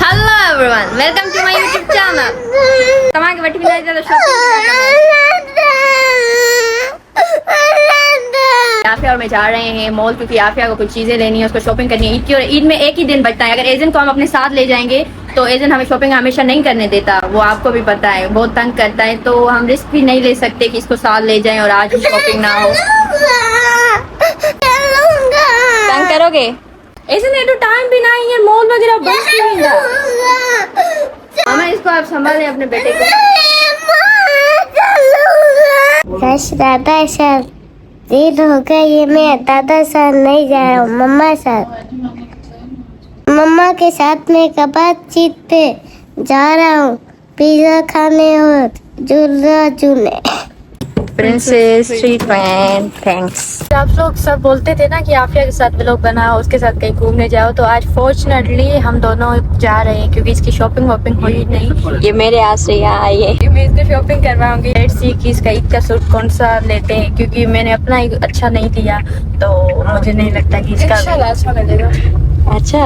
Hello everyone, welcome to my YouTube channel. तमाके बैठी भी ज़्यादा आफिया और मैं जा रहे हैं मॉल क्योंकि आफिया को कुछ चीजें लेनी है, उसको शॉपिंग करनी है। ईद की और ईद में एक ही दिन बचता है। अगर एजेंट को हम अपने साथ ले जाएंगे तो एजेंट हमें शॉपिंग हमेशा नहीं करने देता, वो आपको भी पता है, बहुत तंग करता है। तो हम रिस्क भी नहीं ले सकते कि इसको साथ ले जाएं और आज शॉपिंग ना हो। तंग करोगे? ऐसे नहीं तो टाइम भी नहीं है, मॉल वगैरह बंद ही नहीं है। मामा इसको आप संभालें अपने बेटे को। दादा सर देर हो गई, ये मैं दादा साथ नहीं जा रहा हूँ, मम्मा साथ। मम्मा के साथ में बातचीत पे जा रहा हूँ, पिज्जा खाने और झूला झूलने। Princess street friend thanks. आप लोग सब बोलते थे ना कि आफिया के साथ व्लॉग बनाओ, उसके साथ कहीं घूमने जाओ, तो आज फॉर्चुनेटली हम दोनों जा रहे हैं क्योंकि इसकी शॉपिंग वॉपिंग हुई नहीं। ये मेरे हाथ से यहाँ आई है, मैं इसको शॉपिंग करवाऊंगी। लेट्स सी कि इसका ईद का सूट कौन सा लेते हैं क्योंकि मैंने अपना अच्छा नहीं दिया तो मुझे नहीं लगता कि इसका अच्छा मिलेगा। अच्छा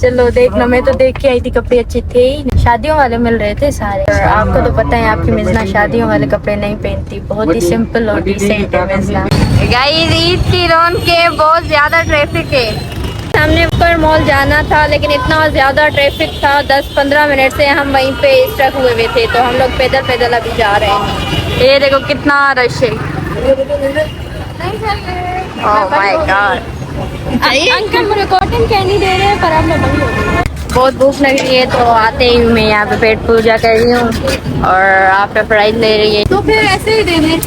चलो देख लो, मैं तो देख के आई थी, कपड़े अच्छे थे ही, शादियों वाले मिल रहे थे सारे। और आपको तो पता है आपकी मिजना शादियों वाले कपड़े नहीं पहनती, बहुत ही सिंपल और डिसेंट है मिजना। गाइस ईद की रौनकें, बहुत ज्यादा ट्रैफिक है। हमने पर मॉल जाना था लेकिन इतना ज्यादा ट्रैफिक था, 10-15 मिनट से हम वहीं पे स्टक हुए थे, तो हम लोग पैदल पैदल अभी जा रहे हैं। ये देखो कितना रश है। ओह माय गॉड, अंकल मुझे कॉटन कैंडी दे रहे हैं पर अब मैं बंद हो गई। बहुत भूख लग रही है तो आते ही मैं यहाँ पे पेट पूजा कर रही हूँ और आप पे प्राइस ले रही है, तो फिर ऐसे ही देने।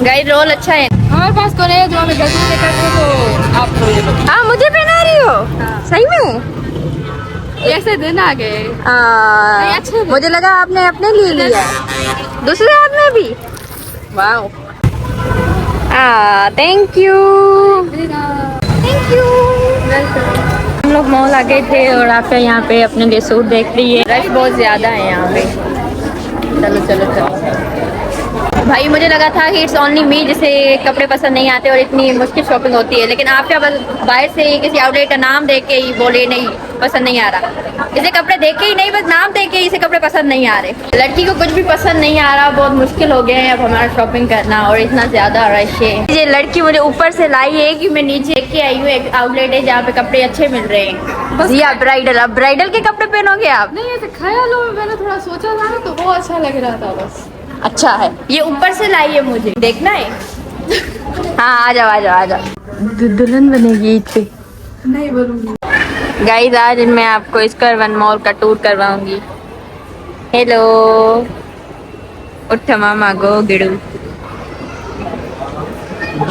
गाइड रोल अच्छा है हमारे पास, तो है जो हमें गलती से करते तो आप। हाँ मुझे पहना रही हो? हाँ। सही में ऐसे दिन आ गए। अच्छा मुझे लगा आपने अपने लिए लिया दूसरे हाथ में भी। वाह थैंक यू थैंक यू। हम लोग मॉल आ गए थे और आप यहाँ पे अपने लिए सूट देख रही है। रश बहुत ज्यादा है यहाँ पे। चलो चलो चलो भाई, मुझे लगा था कि इट्स ओनली मी जिसे कपड़े पसंद नहीं आते और इतनी मुश्किल शॉपिंग होती है, लेकिन आपका बस बाहर से किसी आउटलेट का नाम देख के ही बोले नहीं पसंद नहीं आ रहा। इसे कपड़े देख के ही नहीं, बस नाम देख के इसे कपड़े पसंद नहीं आ रहे। लड़की को कुछ भी पसंद नहीं आ रहा, बहुत मुश्किल हो गया है अब हमारा शॉपिंग करना और इतना ज्यादा रश है। ये लड़की मुझे ऊपर से लाई है कि मैं नीचे देख के आई हूँ, एक आउटलेट है जहाँ पे कपड़े अच्छे मिल रहे हैं। जिया ब्राइडल, अब ब्राइडल के कपड़े पहनोगे आप? नहीं ऐसे ख्यालों में मैंने थोड़ा सोचा था ना तो वो अच्छा लग रहा था बस। अच्छा है, ये ऊपर से लाई है, मुझे देखना है। हाँ आ जाओ आ जाओ आ जाओ। दुल्हन बनेगी ईद पे? नहीं बनूंगी। गाइस आज मैं आपको स्क्वायर मॉल का टूर करवाऊंगी। हेलो उठ मामा गो गिड़ू।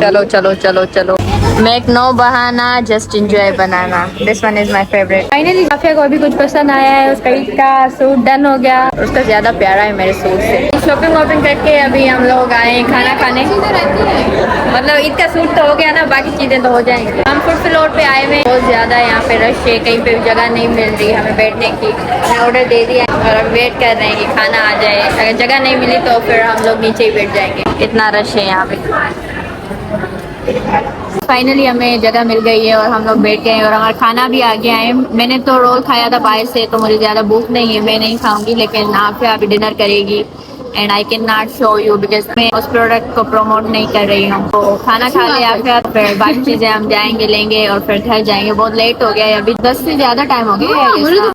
चलो चलो चलो चलो, मेक नो बहाना जस्ट एंजॉय बनाना, this one is my favourite. Finally Afiya को अभी कुछ पसंद आया है, उसका ईद का सूट डन हो गया, उसका ज्यादा प्यारा है मेरे सूट से। शॉपिंग वॉपिंग करके अभी हम लोग आए हैं खाना खाने, मतलब ईद का सूट तो हो गया ना, बाकी चीजें तो हो जाएंगी। हम फूड फ्लोर पे आए हुए, बहुत ज्यादा यहाँ पे रश है, कहीं पे भी जगह नहीं मिल रही हमें बैठने की। हमने ऑर्डर दे दिया और अब वेट कर रहे हैं कि खाना आ जाए, अगर जगह नहीं मिली तो फिर हम लोग नीचे ही बैठ जाएंगे, इतना रश है यहाँ पे। फाइनली हमें जगह मिल गई है और हम लोग बैठ गए और हमारा खाना भी आ गया है। मैंने तो रोल खाया था बाहर से, तो मुझे ज़्यादा भूख नहीं है, मैं नहीं खाऊंगी, लेकिन आप अभी डिनर करेगी and I can not show you because मैं उस प्रोडक्ट को प्रमोट नहीं कर रही हूँ। तो खाना खा ले आप, फिर बाकी चीज़ें हम जाएंगे लेंगे और फिर घर जाएंगे। बहुत लेट हो गया है, अभी 10 से ज़्यादा टाइम हो गया है।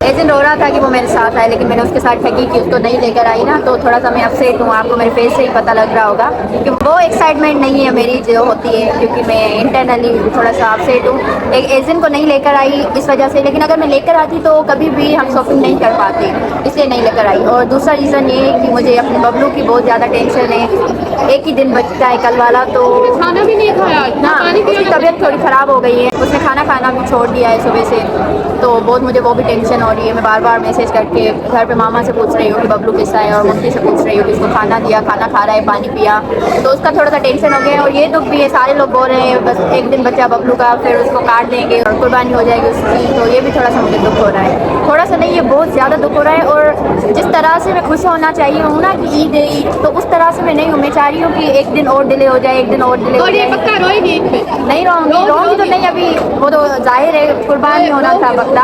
एजेंट हो रहा था कि वो मेरे साथ आए, लेकिन मैंने उसके साथ ठगी कि उसको नहीं लेकर आई ना, तो थोड़ा सा मैं अपसेट हूँ। आपको मेरे फेस से ही पता लग रहा होगा कि वो एक्साइटमेंट नहीं है मेरी जो होती है, क्योंकि मैं इंटरनली थोड़ा सा अपसेट हूँ। एक एजेंट को नहीं लेकर आई इस वजह से, लेकिन अगर मैं लेकर आती तो कभी भी हम शॉपिंग नहीं कर पाते, इसलिए नहीं लेकर आई। और दूसरा रीज़न ये है कि मुझे अपने बबलू की बहुत ज़्यादा टेंशन है, एक ही दिन बचता है कल वाला, तो खाना भी नहीं खाया ना, उसकी तबीयत थोड़ी ख़राब हो गई है, उसने खाना खाना भी छोड़ दिया है सुबह से। तो बहुत मुझे वो भी टेंशन हो रही है। मैं बार बार मैसेज करके घर पे मामा से पूछ रही हूँ कि बबलू कैसा है, और मम्मी से पूछ रही हूँ कि उसको खाना दिया, खाना खा रहा है, पानी पिया, तो उसका थोड़ा सा टेंशन हो गया है। और ये दुख भी है, सारे लोग बोल रहे हैं बस एक दिन बच्चा बबलू का, फिर उसको काट देंगे और कुर्बानी हो जाएगी उसकी, तो ये भी थोड़ा सा मुझे दुख हो रहा है। थोड़ा सा नहीं, ये बहुत ज़्यादा दुख हो रहा है। और जिस तरह से मैं खुश होना चाहिए हूँ ना कि ईद है ईद, तो उस तरह से मैं नहीं हूँ। मैं चाह रही हूँ कि एक दिन और डिले हो जाए, एक दिन और डिले हो और ये जाए। पक्का रोएगी ईद पे? नहीं रोऊंगी तो नहीं, अभी वो तो जाहिर है कुर्बानी होना था बकरा,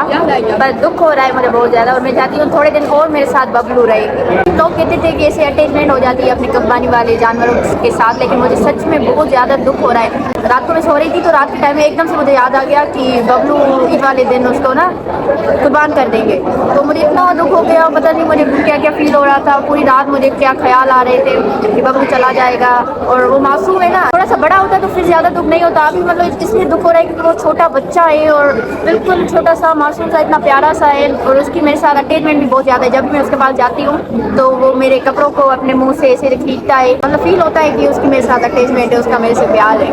बस दुख हो रहा है मुझे बहुत ज़्यादा। और मैं चाहती हूँ थोड़े दिन और मेरे साथ बबलू रहे। लोग कहते थे कि ऐसे अटैचमेंट हो जाती है अपनी कुर्बानी वाले जानवरों के साथ, लेकिन मुझे सच में बहुत ज़्यादा दुख हो रहा है। रात को मैं सो रही थी तो रात के टाइम में एकदम से मुझे याद आ गया कि बबलू ईद वाले दिन उसको ना कुर्बान कर देंगे, तो मुझे इतना दुख हो गया। पता नहीं मुझे क्या क्या फील हो रहा था, पूरी रात मुझे क्या ख्याल आ रहे थे कि बबलू चला जाएगा। और वो मासूम है ना, थोड़ा सा बड़ा होता तो फिर ज़्यादा दुख नहीं होता। अभी मतलब इसलिए दुख हो रहा है क्योंकि वो छोटा बच्चा है और बिल्कुल छोटा सा मासूम सा, इतना प्यारा सा है। और उसकी मेरे साथ अटैचमेंट भी बहुत ज़्यादा है। जब भी मैं उसके पास जाती हूँ तो वो मेरे कपड़ों को अपने मुंह से ऐसे खींचता है, मतलब फील होता है कि उसकी मेरे साथ अटैचमेंट है, उसका मेरे से प्यार है।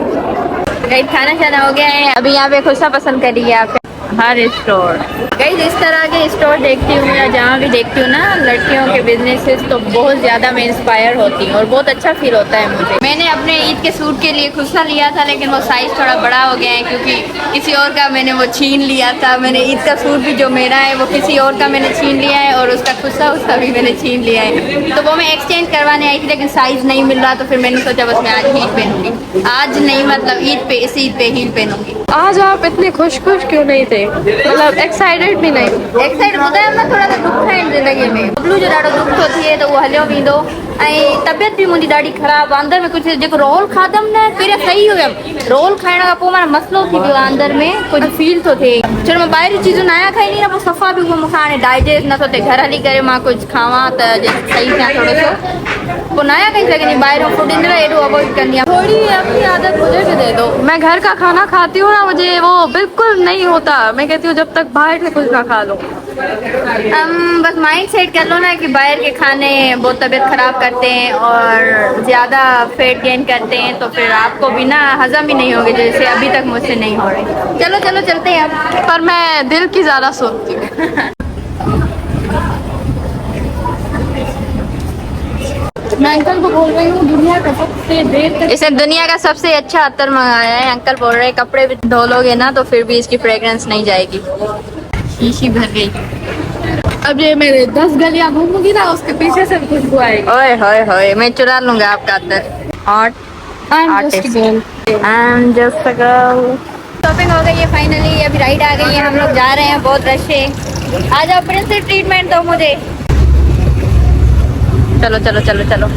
गाइस खाना शाना हो गया है, अभी यहाँ पे खुशा पसंद करी है आप हर स्टोर। गाइस इस तरह के स्टोर देखती हूँ या जहाँ भी देखती हूँ ना लड़कियों के बिजनेसेस, तो बहुत ज़्यादा मैं इंस्पायर होती हूँ और बहुत अच्छा फील होता है मुझे। मैंने अपने ईद के सूट के लिए खुशा लिया था, लेकिन वो साइज़ थोड़ा बड़ा हो गया है क्योंकि किसी और का मैंने वो छीन लिया था। मैंने ईद का सूट भी जो मेरा है वो किसी और का मैंने छीन लिया है, और उसका खुशा उसका भी मैंने छीन लिया है। तो वो मैं एक्सचेंज करवाने आई थी, लेकिन साइज़ नहीं मिल रहा, तो फिर मैंने सोचा बस मैं आज हील पहनूंगी। आज नहीं मतलब ईद पे, इस ईद पे हील पहनूंगी। आज आप इतने खुश क्यों नहीं थे? मतलब एक्साइटेड भी नहीं? एक्साइटेड ॿुधायां न, थोड़ा सा दुख आहिनि ज़िंदगीअ में। बबलू जो ॾाढो दुख थो थिए त उहो हलियो वेंदो, ऐं तबियत बि मुंहिंजी ॾाढी ख़राबु आहे। अंदरि में कुझु जेको रोल खाधमि न, पहिरियों सही हुयमि, रोल खाइण खां पोइ माना मसइलो थी वियो आहे, अंदरि में कुझु फील थो थिए। छो मां ॿाहिरी चीज़ूं नया खाईंदी न, पोइ सफ़ा बि उहो मूंखे हाणे डाइजेस्ट नथो थिए। घर हली करे मां कुझु खावां त सही थियां थोरो सो, पोइ नया खाई सघंदी। ॿाहिरों फूड ईंदो आहे, एॾो अवॉइड कंदी आहियां। थोड़ी अपनी आदत मुझे भी दे दो। मैं घर का खाना खाती हूँ ना, मुझे वो बिल्कुल नहीं होता। मैं कहती हूँ जब तक बाहर से कुछ ना खा लो। बस माइंड सेट कर लो ना कि बाहर के खाने बहुत तबीयत ख़राब करते हैं और ज़्यादा फेट गेन करते हैं, तो फिर आपको भी ना हजम ही नहीं होगी, जैसे अभी तक मुझसे नहीं हो रही। चलो चलो चलते हैं अब। पर मैं दिल की ज़्यादा सोचती हूँ। मैं अंकल को बोल रही हूँ दुनिया का सबसे देर इसने दुनिया का सबसे अच्छा अत्तर मंगाया है। अंकल बोल रहे हैं कपड़े भी धो लोगे ना तो फिर भी इसकी फ्रेग्रेंस नहीं जाएगी। शीशी भर गई। अब ये मेरे 10 गलियां घूमूंगी ना, उसके पीछे से खुशबू आएगी। ओए होए होए, मैं चुरा लूंगा आपका अत्तर। Hot artist. I'm just a girl। Shopping हो गई है फाइनली, अभी राइड आ गई है, हम लोग जा रहे हैं, बहुत रश है। आ जाओ प्रिंसेस ट्रीटमेंट दो मुझे। चलो चलो चलो चलो।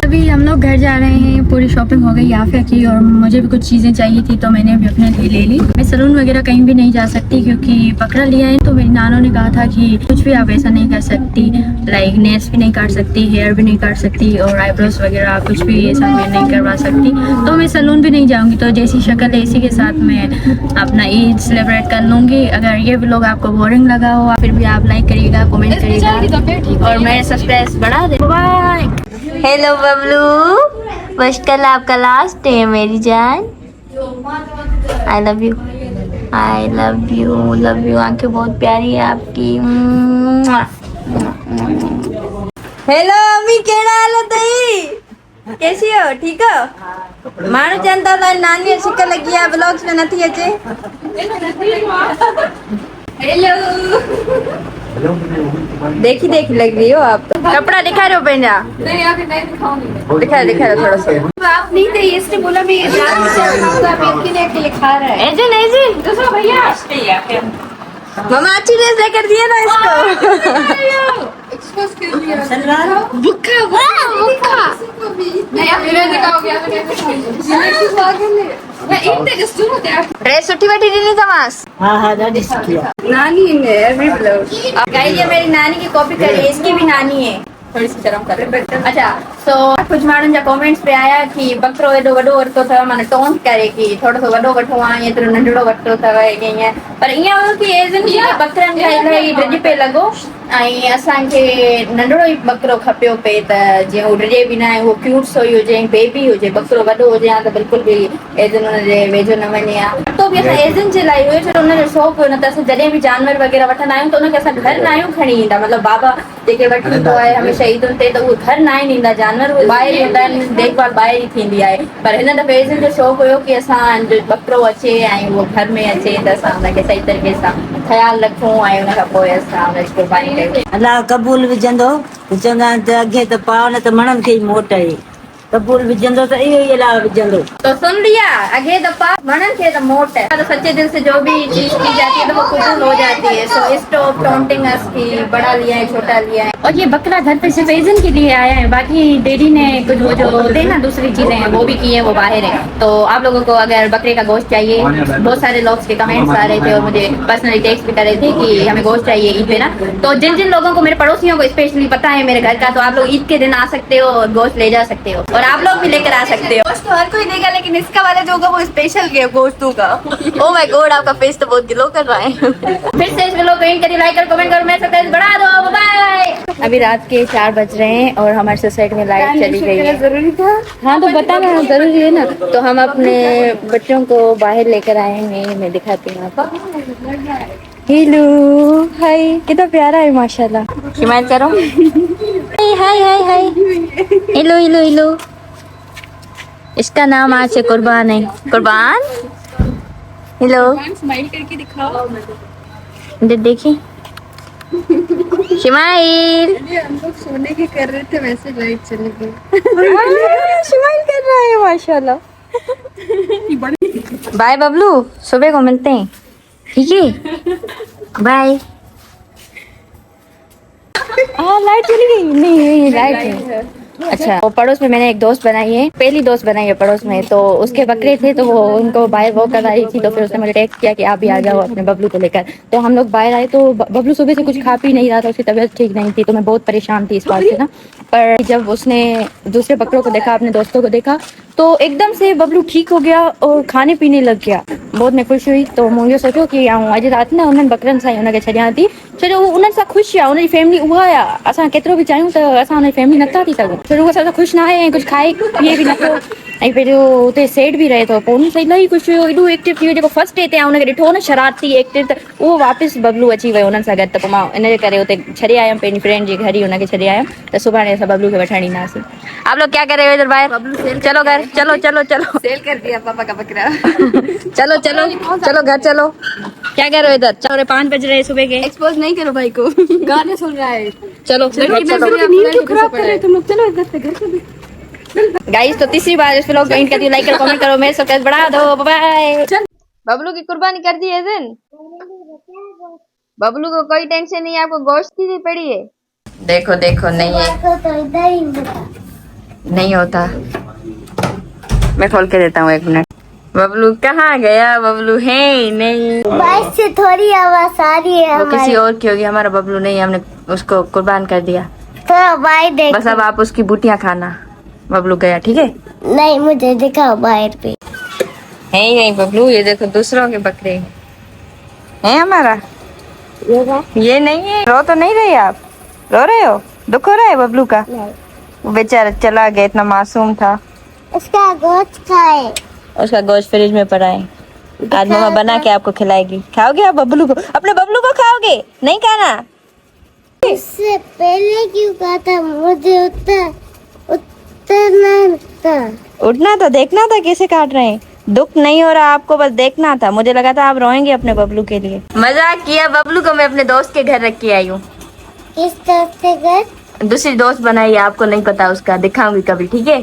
अभी हम लोग घर जा रहे हैं, पूरी शॉपिंग हो गई आफिया की, और मुझे भी कुछ चीज़ें चाहिए थी तो मैंने भी अपने लिए ले ली। मैं सैलून वगैरह कहीं भी नहीं जा सकती क्योंकि बकरा लिया है, तो मेरी नानों ने कहा था कि कुछ भी आप ऐसा नहीं कर सकती, लाइक नेल्स भी नहीं काट सकती, हेयर भी नहीं काट सकती, और आईब्रोज वगैरह कुछ भी ऐसा मैं नहीं करवा सकती, तो मैं सैलून भी नहीं जाऊँगी। तो जैसी शक्ल है इसी के साथ मैं अपना ईद सेलिब्रेट कर लूँगी। अगर ये व्लॉग आपको बोरिंग लगा हो फिर भी आप लाइक करिएगा, कमेंट करिएगा और मेरे सब्सक्राइब बढ़ा दे। बाय। हेलो बबलू, बस कल आपका लास्ट डे है मेरी जान। I love you, I love you, love you. आंखें बहुत प्यारी है आपकी। हेलो अम्मी, केड़ा हालत है? कैसी हो? ठीक हो? मानो चंदा तो नानी शिकल लगी है, ब्लॉग्स में नहीं अचे। हेलो, देखी देखी लग रही हो आप तो। कपड़ा दिखा रहे हो पहना? नहीं अभी नहीं दिखाऊंगी। दिखा रहे थोड़ा सा। आप नहीं थे, इसने बोला मैं के खा रहा है। एजिन एजिन दूसरा भैया मामा अच्छी ड्रेस लेकर दिए ना इसको। एक्सपोज कर दिया। भूखा भूखा नहीं आप मेरे दिखाओगे, आप मेरे दिखाओगे। मैं इतने कस्टूम होते हैं। ड्रेस उठी बैठी नहीं तमास। हाँ दादी सिखिया। नानी ने एवरी ब्लॉग। अब गाइस ये मेरी नानी की कॉपी करी है, इसकी भी नानी है। थोड़ी सी शर्म कर रहे। अच्छा सो कुछ माण्हुनि जा कमेंट्स पे आया कि बकरो एॾो वॾो वरितो अथव, माना टोंट करे कि थोरो सो वॾो वठो आहे, एतिरो नंढिड़ो वरितो अथव ईअं। पर ईअं हुयो कि एज़ इन बकरनि खां इलाही डिॼ पे लॻो ऐं असांखे नंढिड़ो ई बकरो खपियो पे, त जीअं उहो डिॼे बि न आहे, उहो क्यूट सो ई हुजे, बेबी हुजे, बकरो वॾो हुजे हा त बिल्कुलु बि एज़ इन हुनजे वेझो न वञे हा। तो तो भी असां एजेंट जे लाइ हुयो छो उन जो शौक़ हुयो न त असां जॾहिं बि जानवर वग़ैरह वठंदा आहियूं त उनखे असां घर न आहियूं खणी ईंदा मतलब बाबा जेके वठी ईंदो आहे हमेशह ईदुनि ते त उहे घर न आहिनि ईंदा जानवर उहे ॿाहिरि ईंदा आहिनि देखभाल ॿाहिरि ई थींदी आहे पर हिन दफ़े एजेंट जो शौक़ु हुयो की असांजो ॿकरो अचे ऐं उहो घर में अचे त असां हुनखे सही तरीक़े सां ख़्यालु रखूं ऐं उन खां पोइ असां हुनजी क़ुर्बानी कयूं। अलाह क़बूल विझंदो चवंदा आहिनि त अॻे त पाव न त मणनि खे ई मोट आहे क़बूल विझंदो त इहो ई अलाह विझंदो। तो सुन लिया आगे दफा मनन के तो मोट है तो सच्चे दिल से जो भी चीज की जाती है तो वो कबूल हो जाती है। सो स्टॉप काउंटिंग अस की बड़ा लिया है छोटा लिया है और ये बकरा घर पे सिर्फ एजन के लिए आया है बाकी डैडी ने कुछ वो जो देना दूसरी चीजें हैं वो भी की है वो बाहर है। तो आप लोगों को अगर बकरे का गोश्त चाहिए बहुत सारे लोग के कमेंट्स आ रहे थे और मुझे पर्सनली टेक्स्ट भी कर रहे थे कि हमें गोश्त चाहिए ईद पे ना तो जिन जिन लोगों को मेरे पड़ोसियों को स्पेशली पता है मेरे घर का तो आप लोग ईद के दिन आ सकते हो और गोश्त ले जा सकते हो और आप लोग भी लेकर आ सकते हो। गोश्त तो हर कोई देगा लेकिन इसका वाला जो होगा वो स्पेशल है गोश्तों का। ओह माय गॉड आपका फेस तो बहुत ग्लो कर रहा है। फिर से इस वीडियो को एंड करिए लाइक और कमेंट करो मेरे सब्सक्राइब बढ़ा दो बाय। अभी रात के 4 बज रहे हैं और हमारे सोसाइटी में लाइट चली गई है। जरूरी था हाँ तो बताना जरूरी है ना तो हम अपने बच्चों को बाहर लेकर आए हैं मैं दिखाती हूँ आपको। हेलो हाय कितना प्यारा है माशाल्लाह हिमायत करो हाय हाय हाय हेलो हेलो हेलो इसका नाम आज से कुर्बान है कुर्बान हेलो स्माइल करके दिखाओ देखिए शिमाइल हम लोग सोने के कर रहे थे वैसे लाइट चली गई। शिमाइल कर रहा है माशाल्लाह। बाय बबलू सुबह को मिलते हैं ठीक है बाय। हाँ लाइट चली गई नहीं लाइट है अच्छा वो पड़ोस में मैंने एक दोस्त बनाई है पहली दोस्त बनाई है पड़ोस में तो उसके बकरे थे तो वो उनको बाहर वो कर रही थी तो फिर उसने मुझे टेक्स्ट किया कि आप भी आ जाओ अपने बबलू को लेकर तो हम लोग बाहर आए तो बबलू सुबह से कुछ खा पी नहीं रहा था उसकी तबीयत ठीक नहीं थी तो मैं बहुत परेशान थी इस बात से ना पर जब उसने दूसरे बकरों को देखा अपने दोस्तों को देखा तो एकदम से बबलू ठीक हो गया और खाने पीने लग गया बहुत मैं खुश हुई तो मुझे सोचो कि अॼु राति न उन्हनि बकरनि सां ई हुनखे छॾियां थी छो जो उन्हनि सां ख़ुशि आहे उनजी फैमिली उहा आहे असां केतिरो बि चाहियूं त असां हुनजी फैमिली नथा थी सघूं छो जो उहा असां सां ख़ुशि न आहे ऐं कुझु खाए पीए बि नथो ऐं पहिरियों हुते सेट बि रहे थो पोइ उन सां इलाही ख़ुशि हुयो एॾो एक्टिव थी वियो जेको फर्स्ट डे ते हुनखे ॾिठो न शरारती एक्टिव त उहो वापसि बबलू अची वियो उन्हनि सां गॾु त पोइ मां इनजे करे हुते छॾे आयमि पंहिंजी फ्रेंड जे घर ई हुनखे छॾे आयमि त सुभाणे असां बबलू खे वठणु ईंदासीं। आप लोग क्या कर रहे हो इधर बाहर चलो घर चलो चलो चलो सेल कर दिया पापा का बकरा। चलो चलो चलो घर चलो क्या कर रहे हो इधर चलो 5 बज रहे हैं सुबह के एक्सपोज नहीं करो भाई को गाने सुन रहा है चलो नींद क्यों खराब कर रहे तुम लोग चलो इधर से घर से गाइस तो तीसरी बार इस व्लॉग को एंड करती हूँ लाइक और कमेंट करो मेरे सब्सक्राइब बढ़ा दो बाय। बबलू की कुर्बानी कर दी है दिन बबलू को कोई टेंशन नहीं है आपको गोश्त की पड़ी है देखो देखो नहीं है तो इधर ही बता। नहीं होता मैं खोल के देता हूँ 1 मिनट। बबलू कहाँ गया बबलू है ही नहीं बाइक से थोड़ी आवाज आ रही है वो किसी और की होगी हमारा बबलू नहीं हमने उसको कुर्बान कर दिया थोड़ा बाहर देख बस अब आप उसकी बूटियाँ खाना बबलू गया ठीक है नहीं मुझे दिखाओ बाहर पे है ही नहीं बबलू ये देखो दूसरों के बकरे हैं हमारा ये नहीं है रो तो नहीं रही आप रो रहे हो दुख हो रहा है बबलू का वो बेचारा चला गया इतना मासूम था उसका गोश्त खाए उसका गोश्त फ्रिज में पड़ा है आज मम्मा बना के आपको खिलाएगी खाओगे आप बबलू को अपने बबलू को खाओगे नहीं खाना इससे पहले क्यों कहा था मुझे उतरना था उठना था देखना था कैसे काट रहे हैं दुख नहीं हो रहा आपको बस देखना था मुझे लगा था आप रोएंगे अपने बबलू के लिए मजाक किया बबलू को मैं अपने दोस्त के घर रख के आई हूँ किस तरह से घर दूसरी दोस्त बनाई है आपको नहीं पता उसका दिखाऊंगी कभी ठीक है